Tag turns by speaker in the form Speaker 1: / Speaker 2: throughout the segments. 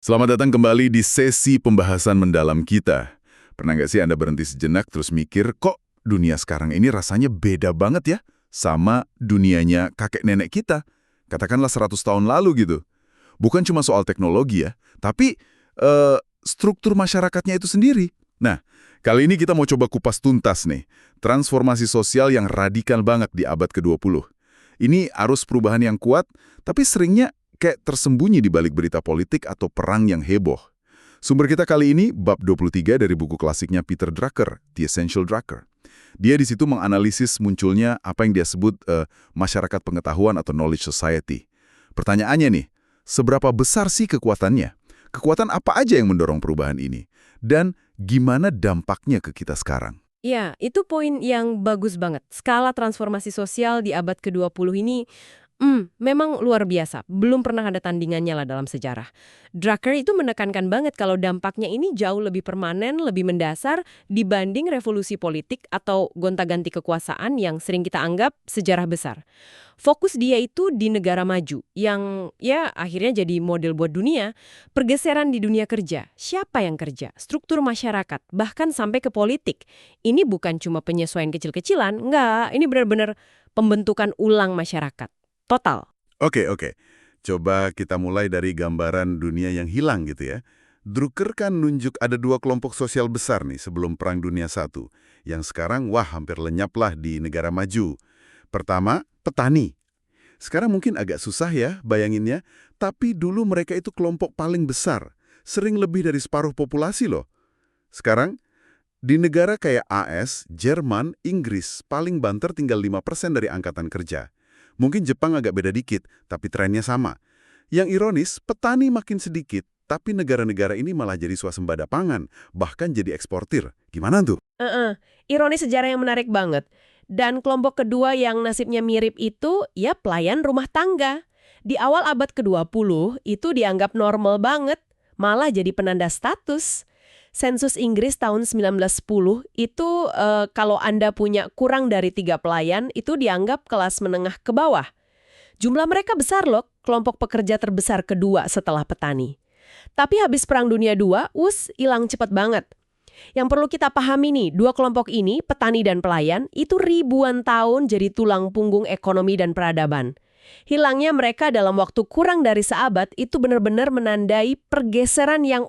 Speaker 1: Selamat datang kembali di sesi pembahasan mendalam kita. Pernah nggak sih Anda berhenti sejenak terus mikir, kok dunia sekarang ini rasanya beda banget ya sama dunianya kakek nenek kita? Katakanlah 100 tahun lalu gitu. Bukan cuma soal teknologi ya, tapi struktur masyarakatnya itu sendiri. Nah, kali ini kita mau coba kupas tuntas nih, transformasi sosial yang radikal banget di abad ke-20. Ini arus perubahan yang kuat, tapi seringnya kayak tersembunyi di balik berita politik atau perang yang heboh. Sumber kita kali ini bab 23 dari buku klasiknya Peter Drucker, The Essential Drucker. Dia di situ menganalisis munculnya apa yang dia sebut masyarakat pengetahuan atau knowledge society. Pertanyaannya nih, seberapa besar sih kekuatannya? Kekuatan apa aja yang mendorong perubahan ini? Dan gimana dampaknya ke kita sekarang?
Speaker 2: Ya, itu poin yang bagus banget. Skala transformasi sosial di abad ke-20 ini memang luar biasa. Belum pernah ada tandingannya lah dalam sejarah. Drucker itu menekankan banget kalau dampaknya ini jauh lebih permanen, lebih mendasar dibanding revolusi politik atau gonta-ganti kekuasaan yang sering kita anggap sejarah besar. Fokus dia itu di negara maju, yang ya akhirnya jadi model buat dunia. Pergeseran di dunia kerja, siapa yang kerja, struktur masyarakat, bahkan sampai ke politik. Ini bukan cuma penyesuaian kecil-kecilan, enggak, ini benar-benar pembentukan ulang masyarakat. Total.
Speaker 1: Oke. Coba kita mulai dari gambaran dunia yang hilang gitu ya. Drucker kan nunjuk ada dua kelompok sosial besar nih sebelum Perang Dunia I, yang sekarang wah hampir lenyaplah di negara maju. Pertama, petani. Sekarang mungkin agak susah ya bayanginnya, tapi dulu mereka itu kelompok paling besar, sering lebih dari separuh populasi loh. Sekarang, di negara kayak AS, Jerman, Inggris, paling banter tinggal 5% dari angkatan kerja. Mungkin Jepang agak beda dikit, tapi trennya sama. Yang ironis, petani makin sedikit, tapi negara-negara ini malah jadi swasembada pangan, bahkan jadi eksportir. Gimana tuh?
Speaker 2: Ironis sejarah yang menarik banget. Dan kelompok kedua yang nasibnya mirip itu, ya pelayan rumah tangga. Di awal abad ke-20, itu dianggap normal banget, malah jadi penanda status. Sensus Inggris tahun 1910 itu kalau Anda punya kurang dari 3 pelayan, itu dianggap kelas menengah ke bawah. Jumlah mereka besar loh, kelompok pekerja terbesar kedua setelah petani. Tapi habis Perang Dunia II, hilang cepat banget. Yang perlu kita pahami nih, dua kelompok ini, petani dan pelayan, itu ribuan tahun jadi tulang punggung ekonomi dan peradaban. Hilangnya mereka dalam waktu kurang dari seabad itu benar-benar menandai pergeseran yang,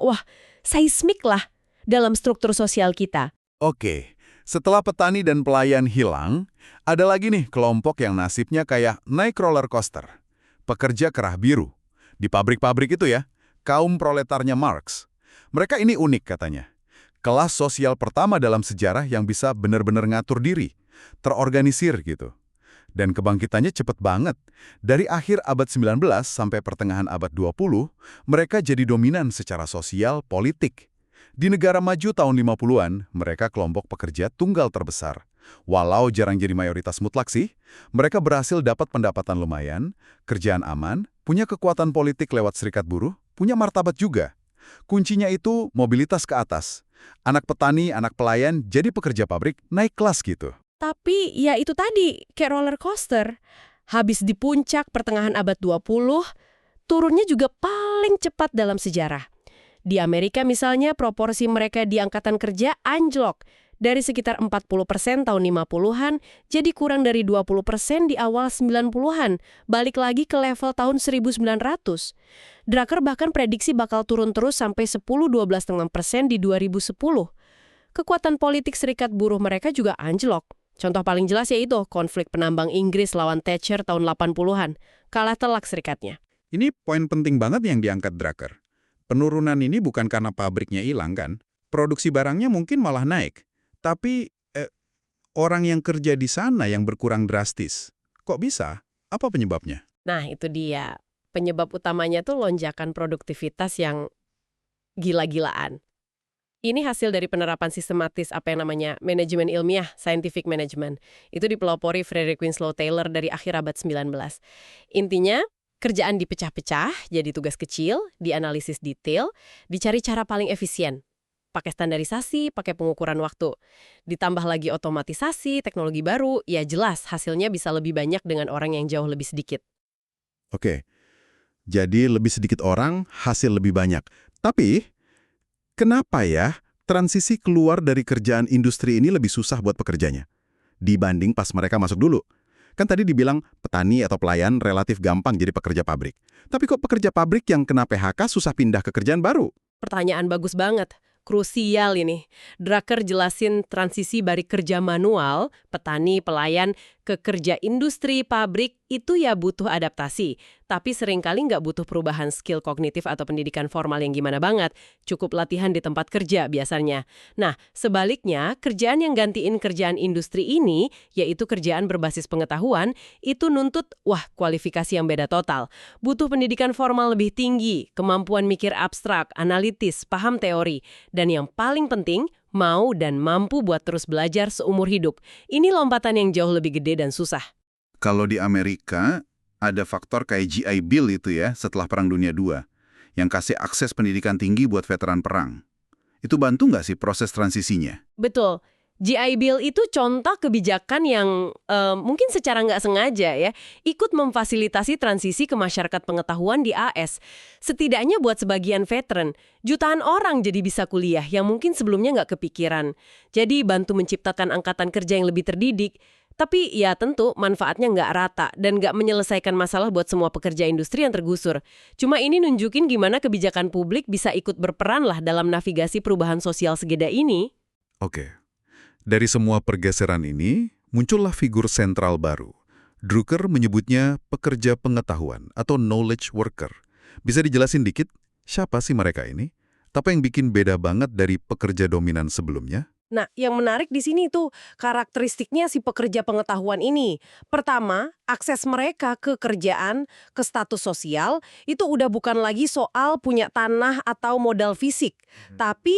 Speaker 2: seismik lah dalam struktur sosial kita.
Speaker 1: Oke, setelah petani dan pelayan hilang, ada lagi nih kelompok yang nasibnya kayak naik roller coaster. Pekerja kerah biru. Di pabrik-pabrik itu ya, kaum proletarnya Marx. Mereka ini unik katanya. Kelas sosial pertama dalam sejarah yang bisa benar-benar ngatur diri, terorganisir gitu. Dan kebangkitannya cepet banget. Dari akhir abad 19 sampai pertengahan abad 20, mereka jadi dominan secara sosial, politik. Di negara maju tahun 50-an, mereka kelompok pekerja tunggal terbesar. Walau jarang jadi mayoritas mutlak sih, mereka berhasil dapat pendapatan lumayan, kerjaan aman, punya kekuatan politik lewat serikat buruh, punya martabat juga. Kuncinya itu mobilitas ke atas. Anak petani, anak pelayan, jadi pekerja pabrik, naik kelas gitu.
Speaker 2: Tapi ya itu tadi, kayak roller coaster. Habis di puncak pertengahan abad 20, turunnya juga paling cepat dalam sejarah. Di Amerika misalnya, proporsi mereka di angkatan kerja anjlok. Dari sekitar 40% tahun 50-an, jadi kurang dari 20% di awal 90-an, balik lagi ke level tahun 1900. Drucker bahkan prediksi bakal turun terus sampai 10-12,5% di 2010. Kekuatan politik serikat buruh mereka juga anjlok. Contoh paling jelas yaitu konflik penambang Inggris lawan Thatcher tahun 80-an. Kalah telak serikatnya.
Speaker 3: Ini poin penting banget yang diangkat Drucker. Penurunan ini bukan karena pabriknya hilang kan? Produksi barangnya mungkin malah naik. Tapi orang yang kerja di sana yang berkurang drastis. Kok bisa? Apa penyebabnya?
Speaker 2: Nah, itu dia. Penyebab utamanya tuh lonjakan produktivitas yang gila-gilaan. Ini hasil dari penerapan sistematis apa yang namanya manajemen ilmiah, scientific management. Itu dipelopori Frederick Winslow Taylor dari akhir abad 19. Intinya, kerjaan dipecah-pecah jadi tugas kecil, dianalisis detail, dicari cara paling efisien. Pakai standarisasi, pakai pengukuran waktu. Ditambah lagi otomatisasi, teknologi baru, ya jelas hasilnya bisa lebih banyak dengan orang yang jauh lebih sedikit.
Speaker 1: Oke,
Speaker 4: Jadi lebih sedikit orang, hasil lebih banyak. Tapi, kenapa ya transisi keluar dari kerjaan industri ini lebih susah buat pekerjanya dibanding pas mereka masuk dulu? Kan tadi dibilang petani atau pelayan relatif gampang jadi pekerja pabrik. Tapi kok pekerja pabrik yang kena PHK susah pindah ke kerjaan baru?
Speaker 2: Pertanyaan bagus banget. Krusial ini. Drucker jelasin transisi dari kerja manual, petani, pelayan, ke kerja industri, pabrik, itu ya butuh adaptasi. Tapi seringkali nggak butuh perubahan skill kognitif atau pendidikan formal yang gimana banget. Cukup latihan di tempat kerja biasanya. Nah, sebaliknya, kerjaan yang gantiin kerjaan industri ini, yaitu kerjaan berbasis pengetahuan, itu nuntut, kualifikasi yang beda total. Butuh pendidikan formal lebih tinggi, kemampuan mikir abstrak, analitis, paham teori. Dan yang paling penting, mau dan mampu buat terus belajar seumur hidup. Ini lompatan yang jauh lebih gede dan susah.
Speaker 1: Kalau di Amerika, ada faktor kayak GI Bill itu ya, setelah Perang Dunia II, yang kasih akses pendidikan tinggi buat veteran perang. Itu bantu nggak sih proses transisinya?
Speaker 2: Betul. GI Bill itu contoh kebijakan yang mungkin secara nggak sengaja ya, ikut memfasilitasi transisi ke masyarakat pengetahuan di AS. Setidaknya buat sebagian veteran, jutaan orang jadi bisa kuliah yang mungkin sebelumnya nggak kepikiran. Jadi bantu menciptakan angkatan kerja yang lebih terdidik. Tapi ya tentu manfaatnya nggak rata dan nggak menyelesaikan masalah buat semua pekerja industri yang tergusur. Cuma ini nunjukin gimana kebijakan publik bisa ikut berperan lah dalam navigasi perubahan sosial segede ini.
Speaker 1: Oke. Dari semua pergeseran ini, muncullah figur sentral baru. Drucker menyebutnya pekerja pengetahuan atau knowledge worker. Bisa dijelasin dikit, siapa sih mereka ini? Apa yang bikin beda banget dari pekerja dominan sebelumnya?
Speaker 2: Nah, yang menarik di sini tuh karakteristiknya si pekerja pengetahuan ini. Pertama, akses mereka ke kerjaan, ke status sosial, itu udah bukan lagi soal punya tanah atau modal fisik. Tapi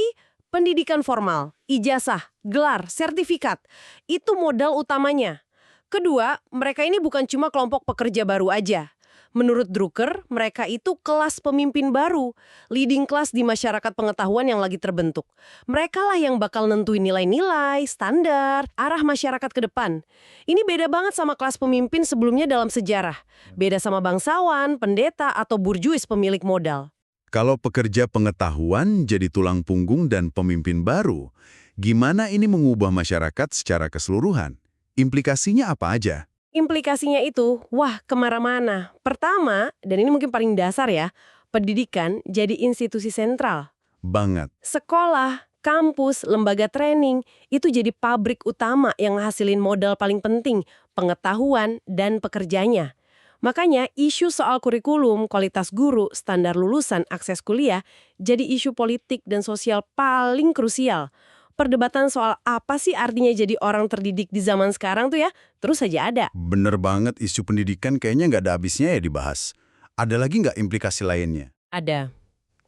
Speaker 2: pendidikan formal, ijazah, gelar, sertifikat, itu modal utamanya. Kedua, mereka ini bukan cuma kelompok pekerja baru aja. Menurut Drucker, mereka itu kelas pemimpin baru, leading class di masyarakat pengetahuan yang lagi terbentuk. Mereka lah yang bakal nentuin nilai-nilai, standar, arah masyarakat ke depan. Ini beda banget sama kelas pemimpin sebelumnya dalam sejarah. Beda sama bangsawan, pendeta, atau burjuis pemilik modal.
Speaker 1: Kalau pekerja pengetahuan jadi tulang punggung dan pemimpin baru, gimana ini mengubah masyarakat secara keseluruhan? Implikasinya apa aja?
Speaker 2: Implikasinya itu, kemana-mana. Pertama, dan ini mungkin paling dasar ya, pendidikan jadi institusi sentral.
Speaker 1: Banget.
Speaker 2: Sekolah, kampus, lembaga training, itu jadi pabrik utama yang ngasilin modal paling penting, pengetahuan dan pekerjanya. Makanya isu soal kurikulum, kualitas guru, standar lulusan, akses kuliah, jadi isu politik dan sosial paling krusial. Perdebatan soal apa sih artinya jadi orang terdidik di zaman sekarang tuh ya, terus saja ada.
Speaker 4: Bener banget, isu pendidikan kayaknya nggak ada habisnya ya dibahas. Ada lagi nggak implikasi lainnya?
Speaker 2: Ada.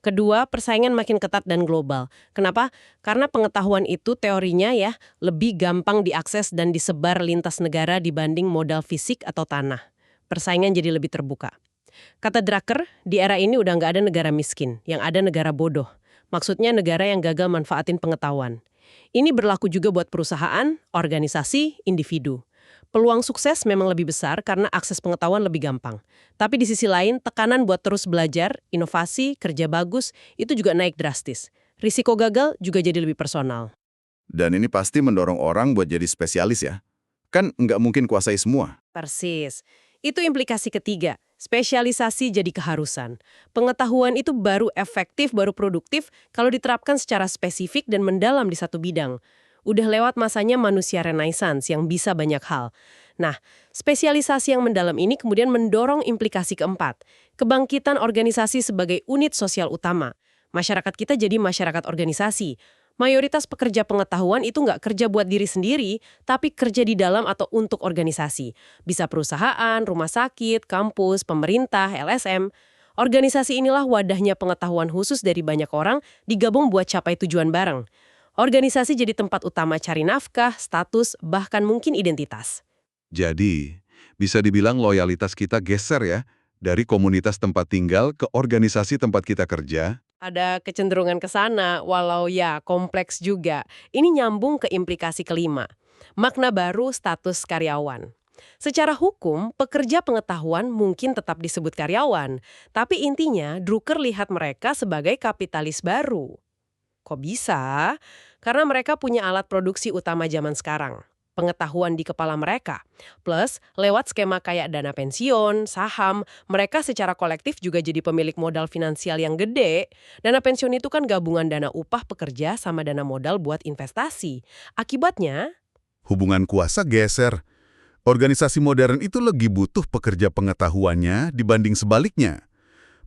Speaker 2: Kedua, persaingan makin ketat dan global. Kenapa? Karena pengetahuan itu teorinya ya lebih gampang diakses dan disebar lintas negara dibanding modal fisik atau tanah. Persaingan jadi lebih terbuka. Kata Drucker, di era ini udah nggak ada negara miskin, yang ada negara bodoh. Maksudnya negara yang gagal manfaatin pengetahuan. Ini berlaku juga buat perusahaan, organisasi, individu. Peluang sukses memang lebih besar karena akses pengetahuan lebih gampang. Tapi di sisi lain, tekanan buat terus belajar, inovasi, kerja bagus, itu juga naik drastis. Risiko gagal juga jadi lebih personal.
Speaker 1: Dan ini pasti mendorong orang buat jadi spesialis ya? Kan nggak mungkin kuasai semua.
Speaker 2: Persis. Itu implikasi ketiga. Spesialisasi jadi keharusan. Pengetahuan itu baru efektif, baru produktif kalau diterapkan secara spesifik dan mendalam di satu bidang. Udah lewat masanya manusia renaissance yang bisa banyak hal. Nah, spesialisasi yang mendalam ini kemudian mendorong implikasi keempat. Kebangkitan organisasi sebagai unit sosial utama. Masyarakat kita jadi masyarakat organisasi. Mayoritas pekerja pengetahuan itu nggak kerja buat diri sendiri, tapi kerja di dalam atau untuk organisasi. Bisa perusahaan, rumah sakit, kampus, pemerintah, LSM. Organisasi inilah wadahnya pengetahuan khusus dari banyak orang digabung buat capai tujuan bareng. Organisasi jadi tempat utama cari nafkah, status, bahkan mungkin identitas.
Speaker 1: Jadi, bisa dibilang loyalitas kita geser ya, dari komunitas tempat tinggal ke organisasi tempat kita kerja.
Speaker 2: Ada kecenderungan ke sana, walau ya kompleks juga. Ini nyambung ke implikasi kelima. Makna baru status karyawan. Secara hukum, pekerja pengetahuan mungkin tetap disebut karyawan, tapi intinya Drucker lihat mereka sebagai kapitalis baru. Kok bisa? Karena mereka punya alat produksi utama zaman sekarang. Pengetahuan di kepala mereka. Plus, lewat skema kayak dana pensiun, saham, mereka secara kolektif juga jadi pemilik modal finansial yang gede. Dana pensiun itu kan gabungan dana upah pekerja sama dana modal buat investasi. Akibatnya,
Speaker 1: Hubungan kuasa geser. Organisasi modern itu lebih butuh pekerja pengetahuannya dibanding sebaliknya.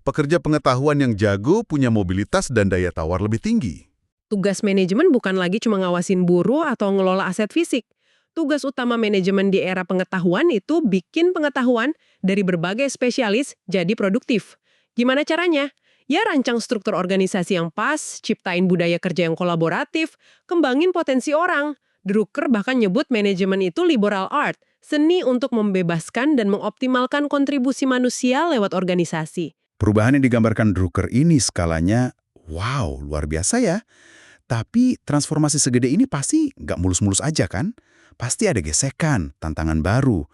Speaker 1: Pekerja pengetahuan yang jago punya mobilitas dan daya tawar lebih tinggi.
Speaker 2: tugas manajemen bukan lagi cuma ngawasin buruh atau ngelola aset fisik. Tugas utama manajemen di era pengetahuan itu bikin pengetahuan dari berbagai spesialis jadi produktif. Gimana caranya? Ya rancang struktur organisasi yang pas, ciptain budaya kerja yang kolaboratif, kembangin potensi orang. Drucker bahkan nyebut manajemen itu liberal art, seni untuk membebaskan dan mengoptimalkan kontribusi manusia lewat organisasi.
Speaker 3: Perubahan yang digambarkan Drucker ini skalanya, wow, luar biasa ya. Tapi transformasi segede ini pasti nggak mulus-mulus aja kan? Pasti ada gesekan, tantangan baru.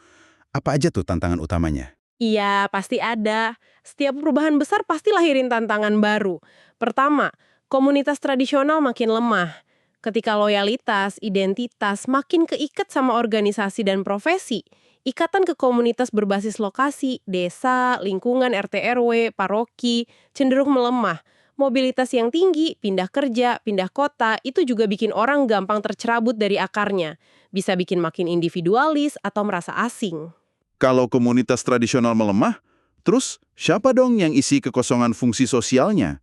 Speaker 3: Apa aja tuh tantangan utamanya?
Speaker 2: Iya, pasti ada. Setiap perubahan besar pasti lahirin tantangan baru. Pertama, komunitas tradisional makin lemah. Ketika loyalitas, identitas makin keikat sama organisasi dan profesi, ikatan ke komunitas berbasis lokasi, desa, lingkungan RT RW, paroki, cenderung melemah. Mobilitas yang tinggi, pindah kerja, pindah kota, itu juga bikin orang gampang tercerabut dari akarnya. Bisa bikin makin individualis atau merasa asing.
Speaker 1: Kalau komunitas tradisional melemah, terus siapa dong yang isi kekosongan fungsi sosialnya?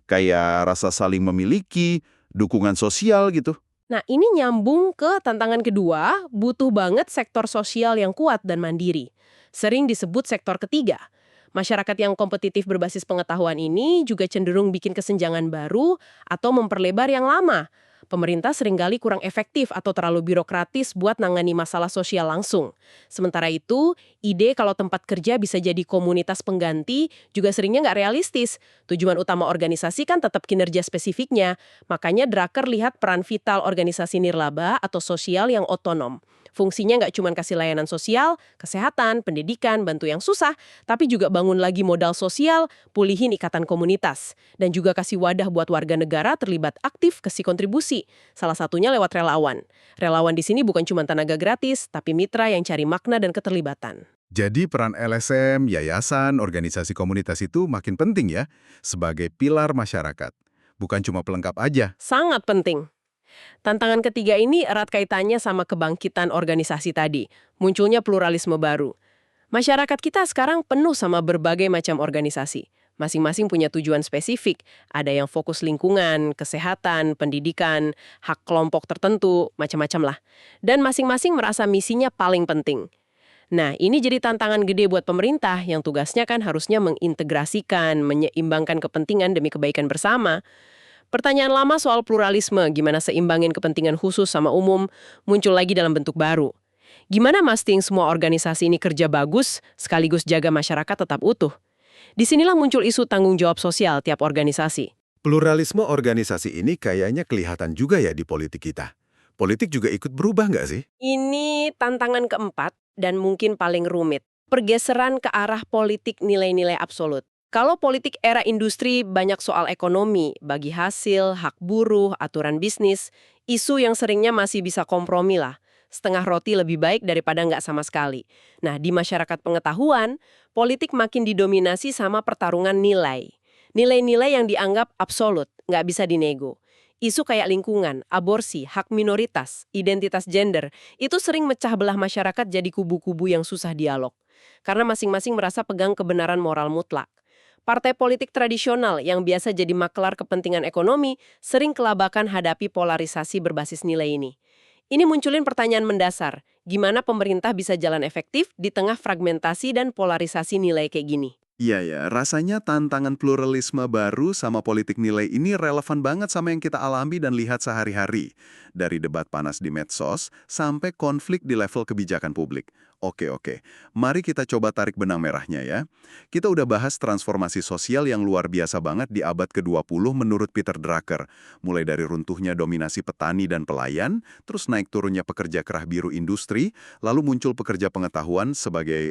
Speaker 1: Kayak rasa saling memiliki, dukungan sosial gitu.
Speaker 2: Nah, ini nyambung ke tantangan kedua, butuh banget sektor sosial yang kuat dan mandiri. Sering disebut sektor ketiga. Masyarakat yang kompetitif berbasis pengetahuan ini juga cenderung bikin kesenjangan baru atau memperlebar yang lama. Pemerintah seringkali kurang efektif atau terlalu birokratis buat nangani masalah sosial langsung. Sementara itu, ide kalau tempat kerja bisa jadi komunitas pengganti juga seringnya nggak realistis. Tujuan utama organisasi kan tetap kinerja spesifiknya. Makanya Drucker lihat peran vital organisasi nirlaba atau sosial yang otonom. Fungsinya nggak cuma kasih layanan sosial, kesehatan, pendidikan, bantu yang susah, tapi juga bangun lagi modal sosial, pulihin ikatan komunitas, dan juga kasih wadah buat warga negara terlibat aktif kasih kontribusi. Salah satunya lewat relawan. Relawan di sini bukan cuma tenaga gratis, tapi mitra yang cari makna dan keterlibatan.
Speaker 1: Jadi peran LSM, yayasan, organisasi komunitas itu makin penting ya, sebagai pilar masyarakat. Bukan cuma pelengkap aja.
Speaker 2: Sangat penting. Tantangan ketiga ini erat kaitannya sama kebangkitan organisasi tadi, munculnya pluralisme baru. Masyarakat kita sekarang penuh sama berbagai macam organisasi. Masing-masing punya tujuan spesifik, ada yang fokus lingkungan, kesehatan, pendidikan, hak kelompok tertentu, macam-macam lah. Dan masing-masing merasa misinya paling penting. Nah, ini jadi tantangan gede buat pemerintah yang tugasnya kan harusnya mengintegrasikan, menyeimbangkan kepentingan demi kebaikan bersama. Pertanyaan lama soal pluralisme, gimana seimbangin kepentingan khusus sama umum, muncul lagi dalam bentuk baru. Gimana mastiin semua organisasi ini kerja bagus, sekaligus jaga masyarakat tetap utuh? Disinilah muncul isu tanggung jawab sosial tiap organisasi.
Speaker 4: Pluralisme organisasi ini kayaknya kelihatan juga ya di politik kita. Politik juga ikut berubah nggak sih?
Speaker 2: Ini tantangan keempat dan mungkin paling rumit. Pergeseran ke arah politik nilai-nilai absolut. Kalau politik era industri banyak soal ekonomi, bagi hasil, hak buruh, aturan bisnis, isu yang seringnya masih bisa kompromi lah. Setengah roti lebih baik daripada nggak sama sekali. Nah, di masyarakat pengetahuan, politik makin didominasi sama pertarungan nilai. Nilai-nilai yang dianggap absolut, nggak bisa dinego. Isu kayak lingkungan, aborsi, hak minoritas, identitas gender, itu sering mecah belah masyarakat jadi kubu-kubu yang susah dialog. Karena masing-masing merasa pegang kebenaran moral mutlak. Partai politik tradisional yang biasa jadi maklar kepentingan ekonomi sering kelabakan hadapi polarisasi berbasis nilai ini. Ini munculin pertanyaan mendasar, gimana pemerintah bisa jalan efektif di tengah fragmentasi dan polarisasi nilai kayak gini?
Speaker 1: Iya ya, rasanya tantangan pluralisme baru sama politik nilai ini relevan banget sama yang kita alami dan lihat sehari-hari. Dari debat panas di medsos sampai konflik di level kebijakan publik. Oke. Mari kita coba tarik benang merahnya ya. Kita udah bahas transformasi sosial yang luar biasa banget di abad ke-20 menurut Peter Drucker. Mulai dari runtuhnya dominasi petani dan pelayan, terus naik turunnya pekerja kerah biru industri, lalu muncul pekerja pengetahuan sebagai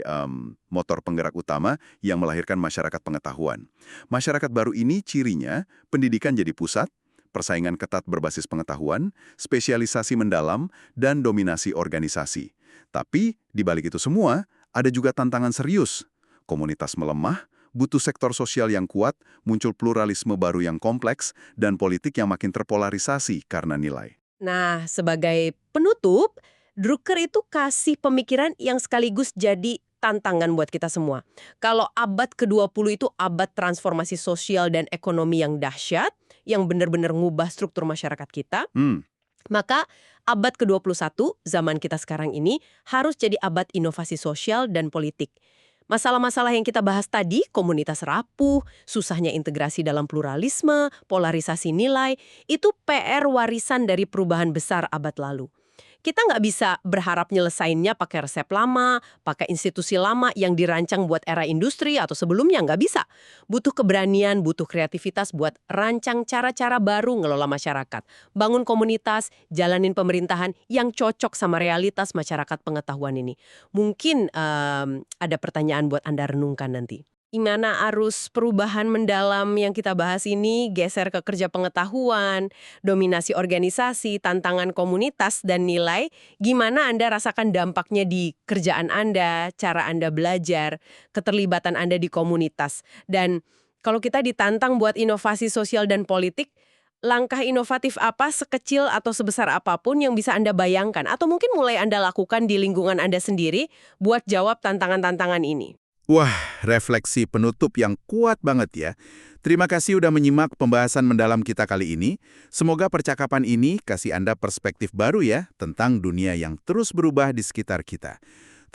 Speaker 1: motor penggerak utama yang melahirkan masyarakat pengetahuan. Masyarakat baru ini cirinya pendidikan jadi pusat, persaingan ketat berbasis pengetahuan, spesialisasi mendalam, dan dominasi organisasi. Tapi, di balik itu semua, ada juga tantangan serius. Komunitas melemah, butuh sektor sosial yang kuat, muncul pluralisme baru yang kompleks, dan politik yang makin terpolarisasi karena nilai.
Speaker 2: Nah, sebagai penutup, Drucker itu kasih pemikiran yang sekaligus jadi tantangan buat kita semua. Kalau abad ke-20 itu abad transformasi sosial dan ekonomi yang dahsyat, yang benar-benar ngubah struktur masyarakat kita, maka abad ke-21, zaman kita sekarang ini, harus jadi abad inovasi sosial dan politik. Masalah-masalah yang kita bahas tadi, komunitas rapuh, susahnya integrasi dalam pluralisme, polarisasi nilai, itu PR warisan dari perubahan besar abad lalu. Kita nggak bisa berharap nyelesainnya pakai resep lama, pakai institusi lama yang dirancang buat era industri atau sebelumnya, nggak bisa. Butuh keberanian, butuh kreativitas buat rancang cara-cara baru ngelola masyarakat. Bangun komunitas, jalanin pemerintahan yang cocok sama realitas masyarakat pengetahuan ini. Mungkin ada pertanyaan buat Anda renungkan nanti. Gimana arus perubahan mendalam yang kita bahas ini geser ke kerja pengetahuan, dominasi organisasi, tantangan komunitas, dan nilai, gimana Anda rasakan dampaknya di kerjaan Anda, cara Anda belajar, keterlibatan Anda di komunitas. Dan kalau kita ditantang buat inovasi sosial dan politik, langkah inovatif apa sekecil atau sebesar apapun yang bisa Anda bayangkan, atau mungkin mulai Anda lakukan di lingkungan Anda sendiri buat jawab tantangan-tantangan ini?
Speaker 3: Wah, refleksi penutup yang kuat banget ya. Terima kasih udah menyimak pembahasan mendalam kita kali ini. Semoga percakapan ini kasih Anda perspektif baru ya tentang dunia yang terus berubah di sekitar kita.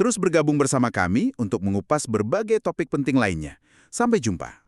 Speaker 3: Terus bergabung bersama kami untuk mengupas berbagai topik penting lainnya. Sampai jumpa.